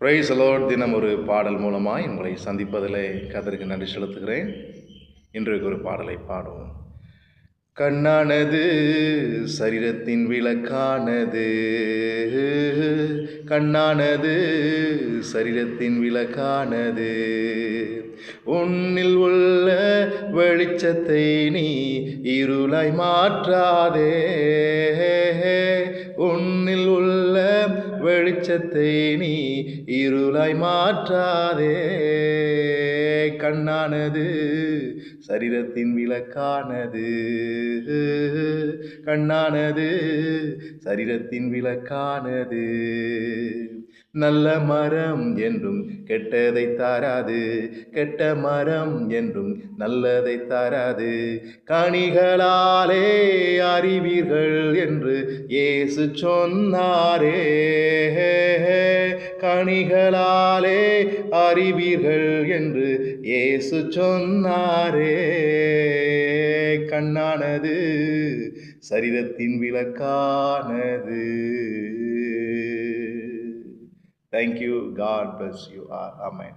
Price Lord. தினம் ஒரு பாடல் மூலமாய் உங்களை சந்திப்பதிலே கர்த்தருக்கு நன்றி செலுத்துகிறேன். இன்றைக்கு ஒரு பாடலை பாடுவோம். கண்ணானது சரீரத்தின் விளக்கானது, கண்ணானது சரீரத்தின் விளக்கானது. உன்னில் உள்ள வெளிச்சத்தை நீ இருளாய் மாற்றாதே, உன்னில் உள்ள வெளிச்சத்தை நீ இருளாய் மாற்றாதே. கண்ணானது சரீரத்தின் விளக்கானது, கண்ணானது சரீரத்தின் விளக்கானது. நல்ல மரம் என்றும் கெட்டதை தாராது, கெட்ட மரம் என்றும் நல்லதை தாராது. கனிகளாலே அறிவீர்கள் என்று இயேசு சொன்னாரே, கனிகளாலே அறிவீர்கள் என்று இயேசு சொன்னாரே. கண்ணானது சரீரத்தின் விளக்கானது. Thank you. God bless you. Amen.